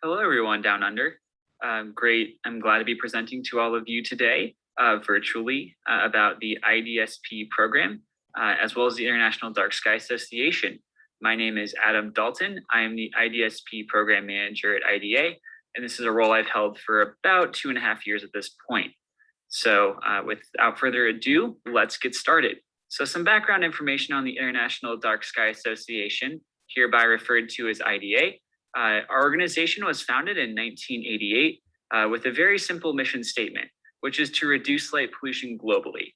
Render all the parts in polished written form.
Hello, everyone down under. Great. I'm glad to be presenting to all of you today virtually about the IDSP program, as well as the International Dark Sky Association. My name is Adam Dalton. I am the IDSP program manager at IDA, and this is a role I've held for about 2.5 years at this point. So without further ado, let's get started. So some background information on the International Dark Sky Association, hereby referred to as IDA. Our organization was founded in 1988 with a very simple mission statement, which is to reduce light pollution globally.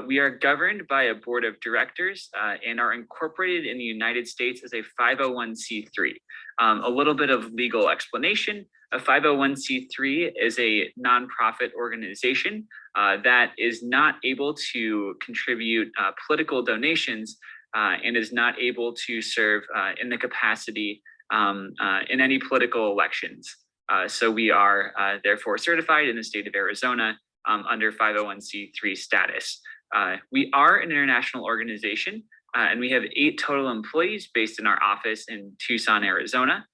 We are governed by a board of directors and are incorporated in the United States as a 501c3. A little bit of legal explanation. A 501c3 is a nonprofit organization that is not able to contribute political donations and is not able to serve in the capacity in any political elections. So we are therefore certified in the state of Arizona under 501c3 status. We are an international organization and we have 8 total employees based in our office in Tucson, Arizona.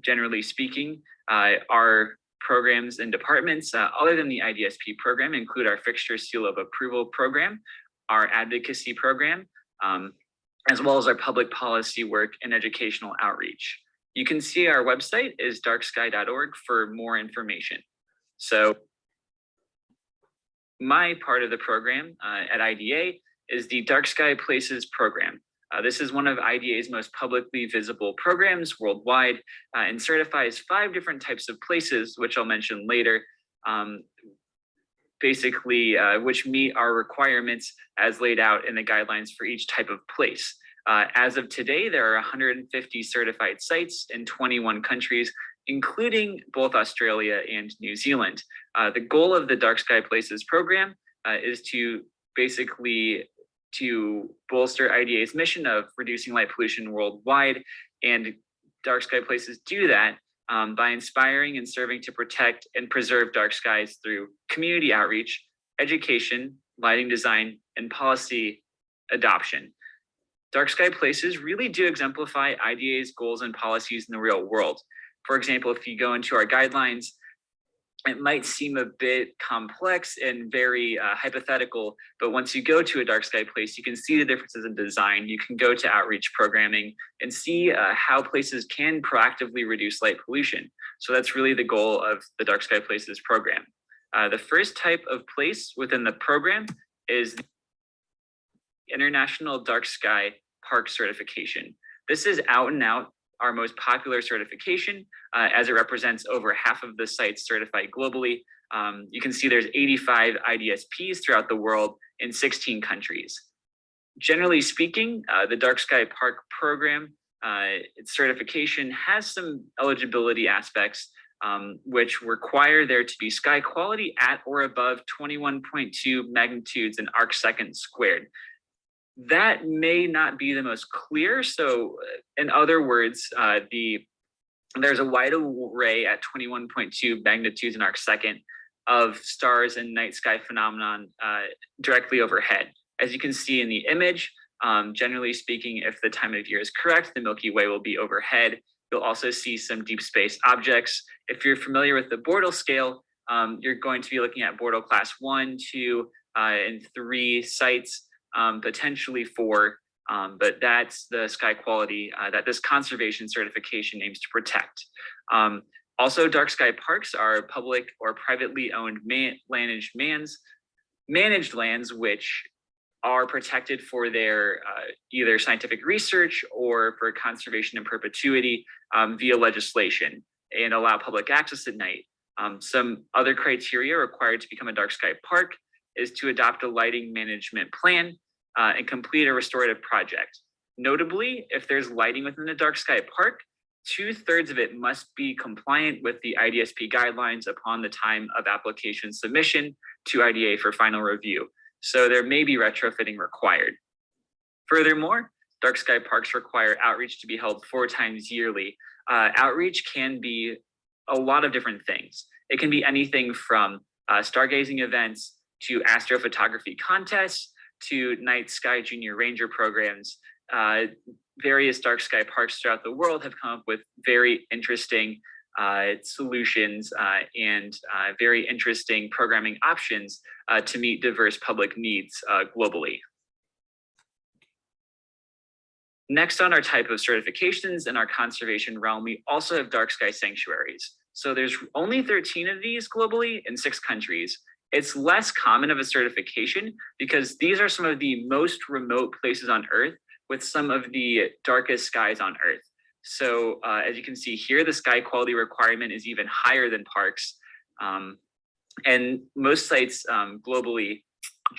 Generally speaking, our programs and departments, other than the IDSP program, include our Fixture Seal of Approval program, our advocacy program, as well as our public policy work and educational outreach. You can see our website is darksky.org for more information. So my part of the program at IDA is the Dark Sky Places program. This is one of IDA's most publicly visible programs worldwide and certifies 5 different types of places, which I'll mention later, basically which meet our requirements as laid out in the guidelines for each type of place. As of today, there are 150 certified sites in 21 countries, including both Australia and New Zealand. The goal of the Dark Sky Places program is to basically bolster IDA's mission of reducing light pollution worldwide, and Dark Sky Places do that by inspiring and serving to protect and preserve dark skies through community outreach, education, lighting design, and policy adoption. Dark Sky Places really do exemplify IDA's goals and policies in the real world. For example, if you go into our guidelines, it might seem a bit complex and very hypothetical, but once you go to a dark sky place, you can see the differences in design. You can go to outreach programming and see how places can proactively reduce light pollution. So that's really the goal of the Dark Sky Places program. The first type of place within the program is the International Dark Sky Park certification. This is out and out our most popular certification, as it represents over half of the sites certified globally. You can see there's 85 IDSPs throughout the world in 16 countries. Generally speaking, the Dark Sky Park program, its certification has some eligibility aspects which require there to be sky quality at or above 21.2 magnitudes in arcseconds squared. That may not be the most clear. So in other words, there's a wide array at 21.2 magnitudes in arcsecond of stars and night sky phenomenon directly overhead. As you can see in the image, generally speaking, if the time of year is correct, the Milky Way will be overhead. You'll also see some deep space objects. If you're familiar with the Bortle scale, you're going to be looking at Bortle class 1, 2, and 3 sites. Potentially 4, but that's the sky quality that this conservation certification aims to protect. Also, dark sky parks are public or privately owned managed lands which are protected for their either scientific research or for conservation in perpetuity via legislation and allow public access at night. Some other criteria required to become a dark sky park is to adopt a lighting management plan and complete a restorative project. Notably, if there's lighting within the dark sky park, 2/3 of it must be compliant with the IDSP guidelines upon the time of application submission to IDA for final review. So there may be retrofitting required. Furthermore, dark sky parks require outreach to be held 4 times yearly. Outreach can be a lot of different things. It can be anything from stargazing events to astrophotography contests to night sky junior ranger programs. various dark sky parks throughout the world have come up with very interesting solutions and very interesting programming options to meet diverse public needs globally. Next on our type of certifications in our conservation realm, we also have dark sky sanctuaries. So there's only 13 of these globally in 6 countries. It's less common of a certification because these are some of the most remote places on Earth with some of the darkest skies on Earth. So as you can see here, the sky quality requirement is even higher than parks. And most sites globally,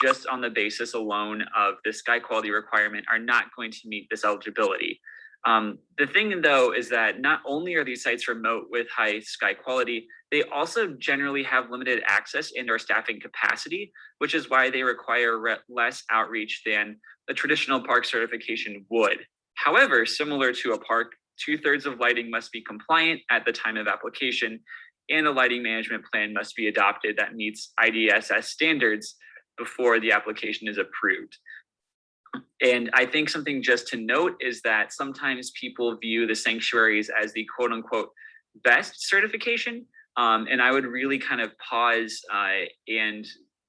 just on the basis alone of the sky quality requirement, are not going to meet this eligibility. The thing though is that not only are these sites remote with high sky quality, they also generally have limited access and or staffing capacity, which is why they require less outreach than a traditional park certification would. However, similar to a park, 2/3 of lighting must be compliant at the time of application, and a lighting management plan must be adopted that meets IDSS standards before the application is approved. And I think something just to note is that sometimes people view the sanctuaries as the quote unquote best certification. And I would really kind of pause and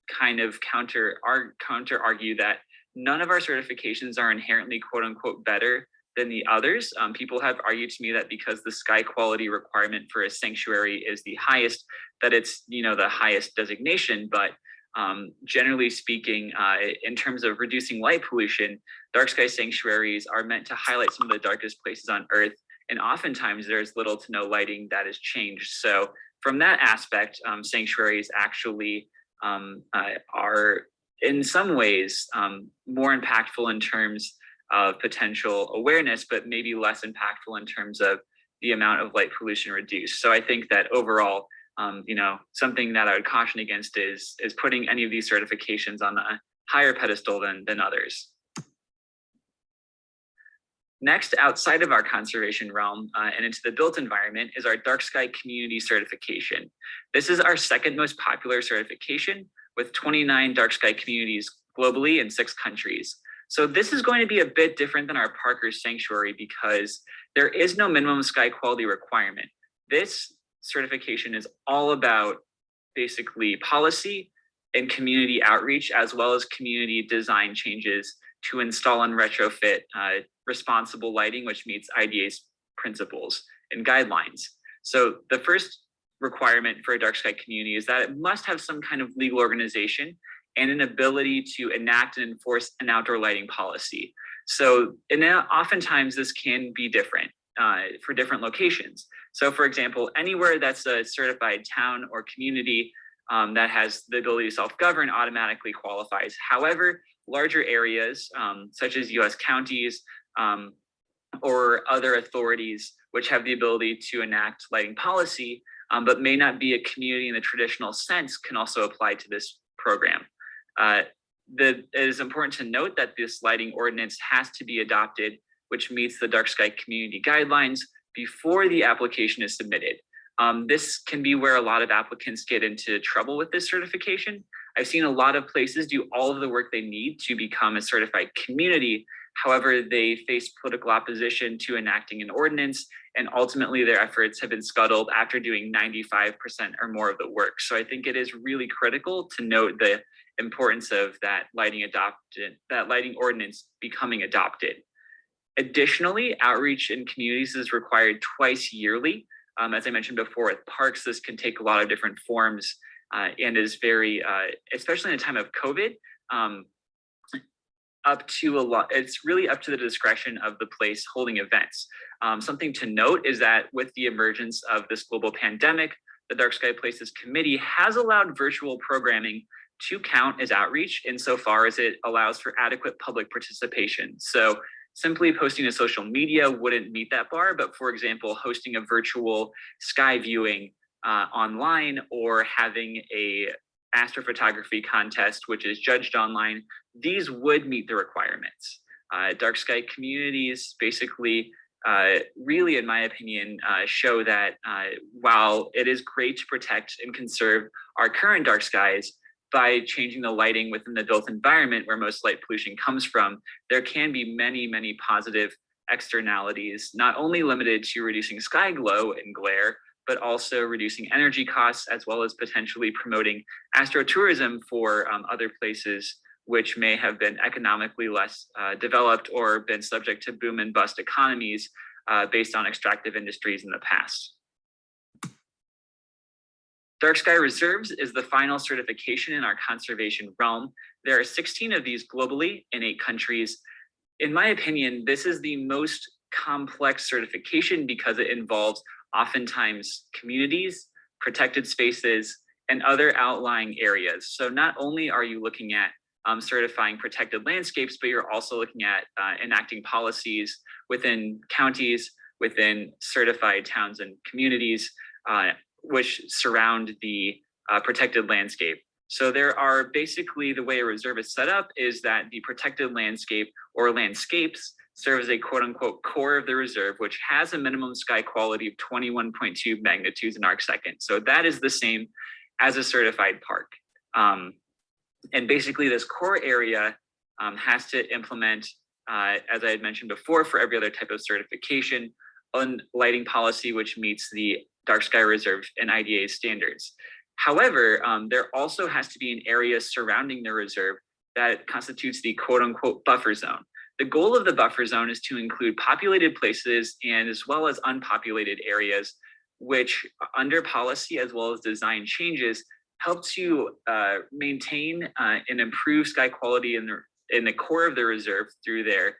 kind of counter argue that none of our certifications are inherently quote unquote better than the others. People have argued to me that because the sky quality requirement for a sanctuary is the highest, that it's the highest designation. But generally speaking, in terms of reducing light pollution, dark sky sanctuaries are meant to highlight some of the darkest places on Earth. And oftentimes there's little to no lighting that is changed. So from that aspect, sanctuaries actually are in some ways more impactful in terms of potential awareness, but maybe less impactful in terms of the amount of light pollution reduced. So I think that overall, something that I would caution against is putting any of these certifications on a higher pedestal than others. Next, outside of our conservation realm and into the built environment is our dark sky community certification. This is our second most popular certification with 29 dark sky communities globally in 6 countries. So this is going to be a bit different than our Parker's Sanctuary because there is no minimum sky quality requirement. This certification is all about basically policy and community outreach, as well as community design changes to install and retrofit responsible lighting, which meets IDA's principles and guidelines. So the first requirement for a dark sky community is that it must have some kind of legal organization and an ability to enact and enforce an outdoor lighting policy. So, and oftentimes this can be different for different locations. So for example, anywhere that's a certified town or community that has the ability to self-govern automatically qualifies. However, larger areas such as US counties or other authorities which have the ability to enact lighting policy, but may not be a community in the traditional sense, can also apply to this program. It is important to note that this lighting ordinance has to be adopted, which meets the dark sky community guidelines before the application is submitted. This can be where a lot of applicants get into trouble with this certification. I've seen a lot of places do all of the work they need to become a certified community. However, they face political opposition to enacting an ordinance, and ultimately their efforts have been scuttled after doing 95% or more of the work. So I think it is really critical to note the importance of that lighting ordinance becoming adopted. Additionally, outreach in communities is required twice yearly. As I mentioned before, with parks, this can take a lot of different forms and is very, especially in a time of COVID, it's really up to the discretion of the place holding events. Something to note is that with the emergence of this global pandemic, the Dark Sky Places Committee has allowed virtual programming to count as outreach insofar as it allows for adequate public participation. So simply posting to social media wouldn't meet that bar, but for example, hosting a virtual sky viewing online or having a astrophotography contest, which is judged online, these would meet the requirements. Dark sky communities basically really, in my opinion, show that while it is great to protect and conserve our current dark skies, by changing the lighting within the built environment where most light pollution comes from, there can be many, many positive externalities, not only limited to reducing sky glow and glare, but also reducing energy costs, as well as potentially promoting astrotourism for other places which may have been economically less developed or been subject to boom and bust economies based on extractive industries in the past. Dark Sky Reserves is the final certification in our conservation realm. There are 16 of these globally in 8 countries. In my opinion, this is the most complex certification because it involves oftentimes communities, protected spaces, and other outlying areas. So not only are you looking at certifying protected landscapes, but you're also looking at enacting policies within counties, within certified towns and communities, which surround the protected landscape. So there are basically, the way a reserve is set up is that the protected landscape or landscapes serve as a quote unquote core of the reserve, which has a minimum sky quality of 21.2 magnitudes in arcsecond. So that is the same as a certified park. And basically this core area has to implement, as I had mentioned before, for every other type of certification, a lighting policy which meets the Dark Sky Reserve and IDA standards. However, there also has to be an area surrounding the reserve that constitutes the quote unquote buffer zone. The goal of the buffer zone is to include populated places and as well as unpopulated areas, which under policy as well as design changes help to maintain and improve sky quality in the core of the reserve through their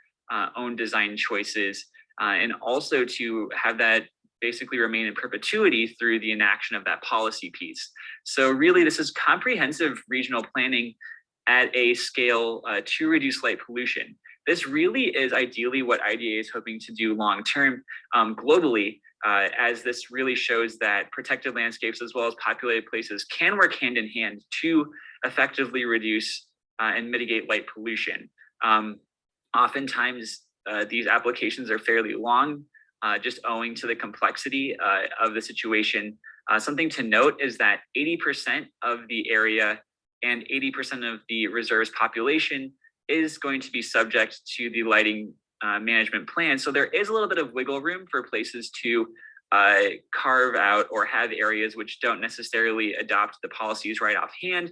own design choices, and also to have that basically remain in perpetuity through the enaction of that policy piece. So really, this is comprehensive regional planning at a scale to reduce light pollution. This really is ideally what IDA is hoping to do long-term globally, as this really shows that protected landscapes as well as populated places can work hand in hand to effectively reduce and mitigate light pollution. Oftentimes, these applications are fairly long, just owing to the complexity of the situation. Something to note is that 80% of the area and 80% of the reserve's population is going to be subject to the lighting management plan. So there is a little bit of wiggle room for places to carve out or have areas which don't necessarily adopt the policies right offhand,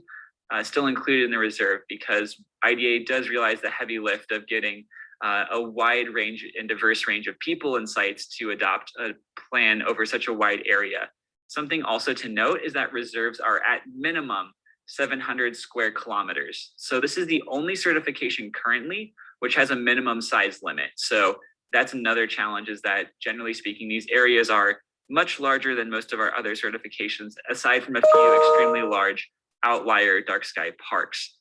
still included in the reserve, because IDA does realize the heavy lift of getting a wide range and diverse range of people and sites to adopt a plan over such a wide area. Something also to note is that reserves are at minimum 700 square kilometers. So this is the only certification currently which has a minimum size limit. So that's another challenge, is that generally speaking, these areas are much larger than most of our other certifications, aside from a few extremely large outlier dark sky parks.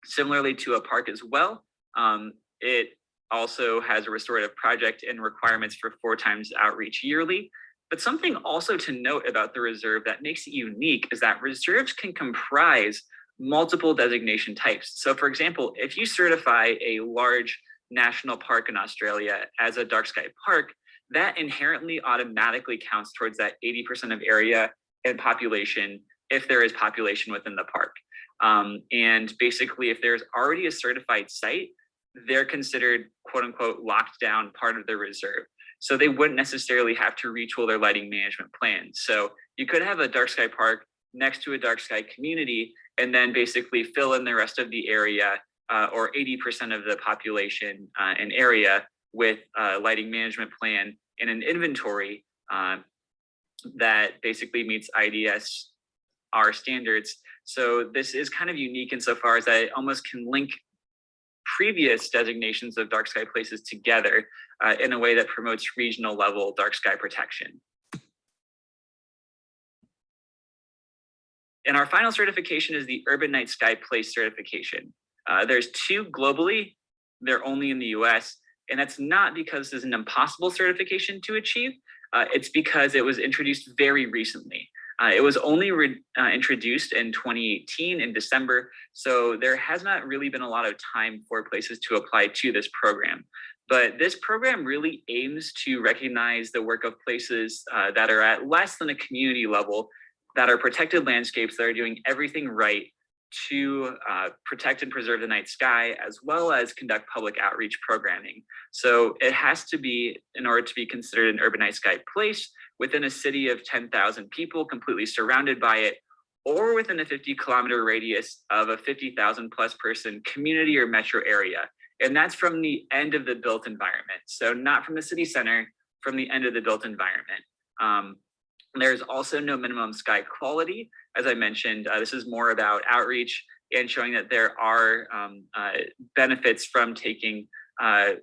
Similarly to a park as well, it also has a restorative project and requirements for 4 times outreach yearly. But something also to note about the reserve that makes it unique is that reserves can comprise multiple designation types. So for example, if you certify a large national park in Australia as a dark sky park, that inherently automatically counts towards that 80% of area and population if there is population within the park. And basically, if there's already a certified site, they're considered quote unquote locked down part of the reserve. So they wouldn't necessarily have to retool their lighting management plan. So you could have a dark sky park next to a dark sky community and then basically fill in the rest of the area or 80% of the population and area with a lighting management plan and an inventory that basically meets IDSR standards. So this is kind of unique insofar as that it almost can link previous designations of dark sky places together in a way that promotes regional level dark sky protection. And our final certification is the Urban Night Sky Place certification. There's 2 globally, they're only in the US, and that's not because this is an impossible certification to achieve, it's because it was introduced very recently. It was only introduced in 2018 in December, so there has not really been a lot of time for places to apply to this program. But this program really aims to recognize the work of places that are at less than a community level, that are protected landscapes that are doing everything right to protect and preserve the night sky, as well as conduct public outreach programming. So it has to be, in order to be considered an urban night sky place, within a city of 10,000 people, completely surrounded by it, or within a 50-kilometer radius of a 50,000 plus person community or metro area. And that's from the end of the built environment. So not from the city center, from the end of the built environment. There's also no minimum sky quality. As I mentioned, this is more about outreach and showing that there are benefits from taking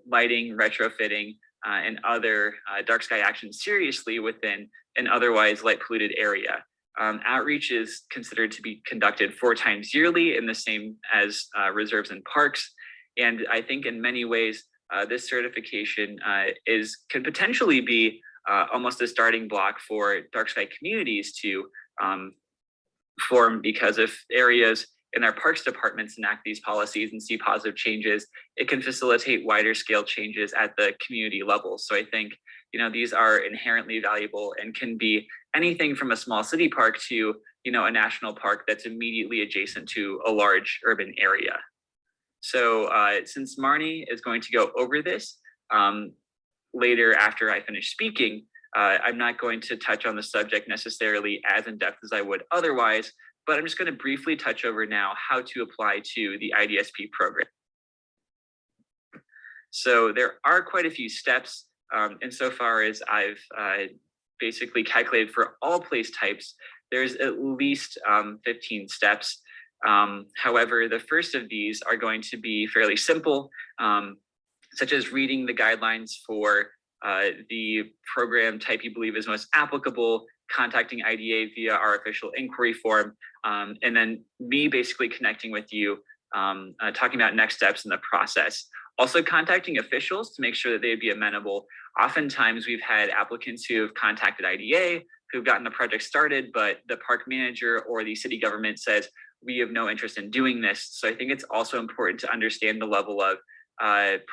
lighting, retrofitting, and other dark sky actions seriously within an otherwise light polluted area. Outreach is considered to be conducted 4 times yearly, in the same as reserves and parks. And I think in many ways, this certification can potentially be almost a starting block for dark sky communities to form, because if areas in our parks departments enact these policies and see positive changes, it can facilitate wider scale changes at the community level. So I think, these are inherently valuable and can be anything from a small city park to, a national park that's immediately adjacent to a large urban area. So since Marnie is going to go over this later after I finish speaking, I'm not going to touch on the subject necessarily as in depth as I would otherwise, but I'm just going to briefly touch over now how to apply to the IDSP program. So there are quite a few steps insofar as I've basically calculated for all place types. There's at least 15 steps. However, the first of these are going to be fairly simple, such as reading the guidelines for the program type you believe is most applicable, contacting IDA via our official inquiry form, and then me basically connecting with you, talking about next steps in the process. Also contacting officials to make sure that they'd be amenable. Oftentimes we've had applicants who have contacted IDA, who've gotten the project started, but the park manager or the city government says, we have no interest in doing this. So I think it's also important to understand the level of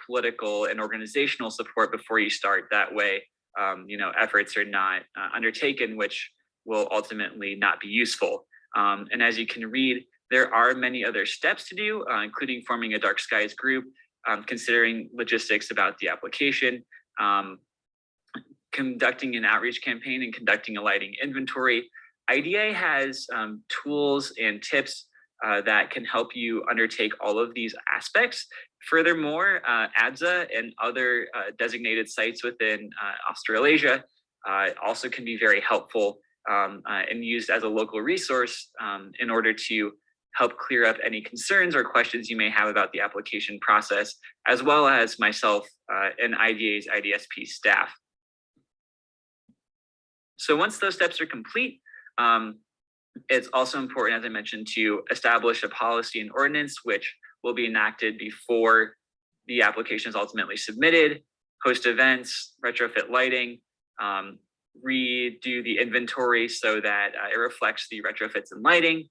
political and organizational support before you start. That way, efforts are not undertaken, which will ultimately not be useful. And as you can read, there are many other steps to do, including forming a dark skies group, considering logistics about the application, conducting an outreach campaign, and conducting a lighting inventory. IDA has tools and tips that can help you undertake all of these aspects. Furthermore, ADSA and other designated sites within Australasia also can be very helpful and used as a local resource in order to help clear up any concerns or questions you may have about the application process, as well as myself and IDA's IDSP staff. So once those steps are complete, it's also important, as I mentioned, to establish a policy and ordinance which will be enacted before the application is ultimately submitted, host events, retrofit lighting, redo the inventory so that it reflects the retrofits and lighting,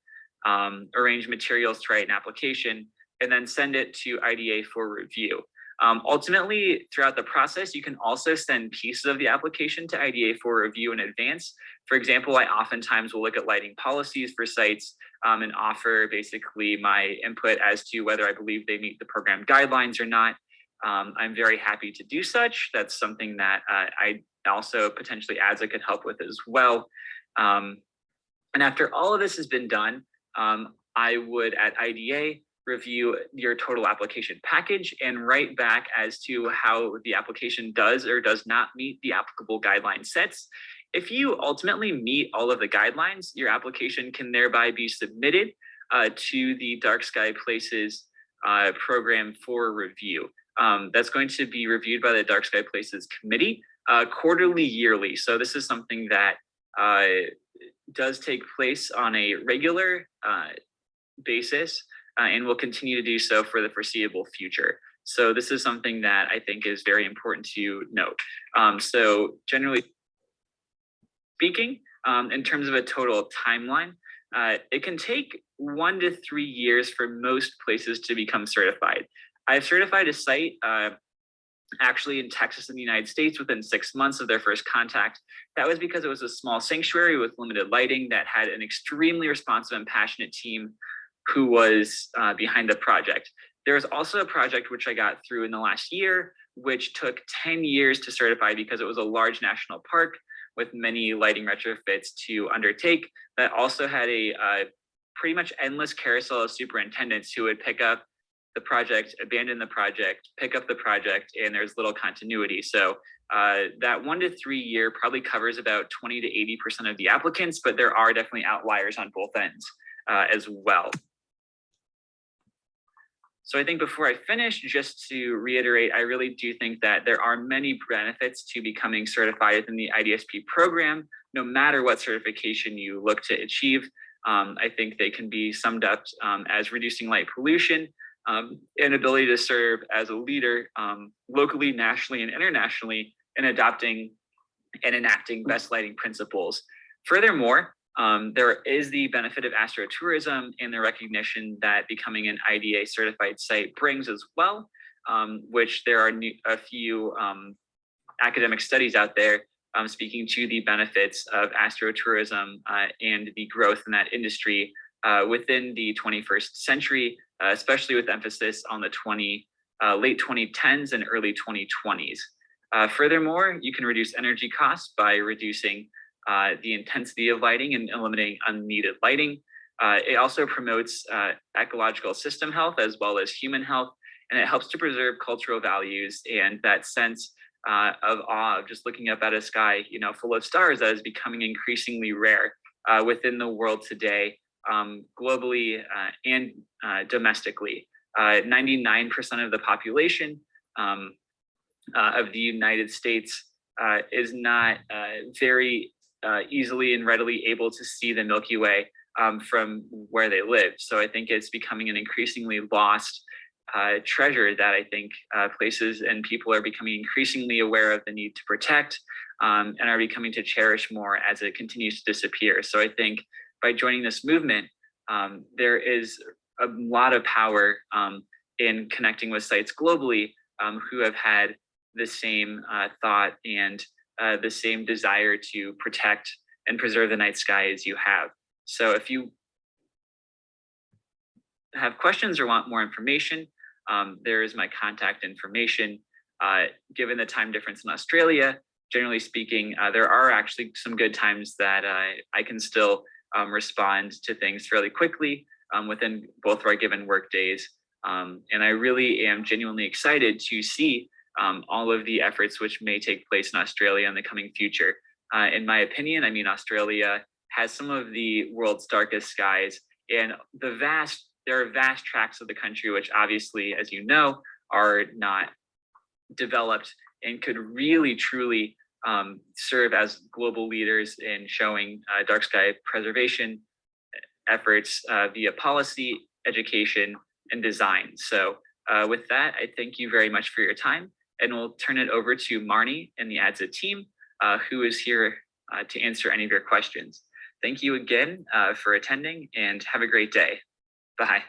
arrange materials to write an application, and then send it to IDA for review. Ultimately, throughout the process, you can also send pieces of the application to IDA for review in advance. For example, I oftentimes will look at lighting policies for sites and offer basically my input as to whether I believe they meet the program guidelines or not. I'm very happy to do such. That's something that I also potentially ADSA could help with as well. And after all of this has been done, I would at IDA review your total application package and write back as to how the application does or does not meet the applicable guideline sets. If you ultimately meet all of the guidelines, your application can thereby be submitted to the Dark Sky Places program for review. That's going to be reviewed by the Dark Sky Places Committee quarterly, yearly. So this is something that does take place on a regular basis and will continue to do so for the foreseeable future. So this is something that I think is very important to note. So generally speaking, in terms of a total timeline, it can take 1 to 3 years for most places to become certified. I've certified a site actually in Texas in the United States within 6 months of their first contact. That was because it was a small sanctuary with limited lighting that had an extremely responsive and passionate team who was behind the project. There was also a project which I got through in the last year, which took 10 years to certify because it was a large national park with many lighting retrofits to undertake, that also had a pretty much endless carousel of superintendents who would pick up the project, abandon the project, pick up the project, and there's little continuity. So that 1 to 3 year probably covers about 20 to 80% of the applicants, but there are definitely outliers on both ends as well. So I think before I finish, just to reiterate, I really do think that there are many benefits to becoming certified within the IDSP program, no matter what certification you look to achieve. I think they can be summed up as reducing light pollution, an ability to serve as a leader locally, nationally, and internationally in adopting and enacting best lighting principles. Furthermore, there is the benefit of astrotourism and the recognition that becoming an IDA certified site brings as well, which there are a few academic studies out there speaking to the benefits of astrotourism and the growth in that industry within the 21st century, especially with emphasis on the late 2010s and early 2020s. Furthermore, you can reduce energy costs by reducing the intensity of lighting and eliminating unneeded lighting. It also promotes ecological system health as well as human health, and it helps to preserve cultural values and that sense of awe of just looking up at a sky, full of stars that is becoming increasingly rare within the world today, globally and domestically. 99% of the population of the United States is not very easily and readily able to see the Milky Way from where they live. So I think it's becoming an increasingly lost treasure that I think places and people are becoming increasingly aware of the need to protect and are becoming to cherish more as it continues to disappear. So I think by joining this movement, there is a lot of power in connecting with sites globally who have had the same thought and the same desire to protect and preserve the night sky as you have. So if you have questions or want more information, there is my contact information. Given the time difference in Australia, generally speaking, there are actually some good times that I can still respond to things fairly quickly within both of our given work days. And I really am genuinely excited to see all of the efforts which may take place in Australia in the coming future. In my opinion, I mean, Australia has some of the world's darkest skies, and there are vast tracts of the country which obviously, as you know, are not developed and could really truly serve as global leaders in showing dark sky preservation efforts via policy, education, and design. So with that, I thank you very much for your time, and we'll turn it over to Marnie and the ADSA team, who is here to answer any of your questions. Thank you again for attending, and have a great day. Bye.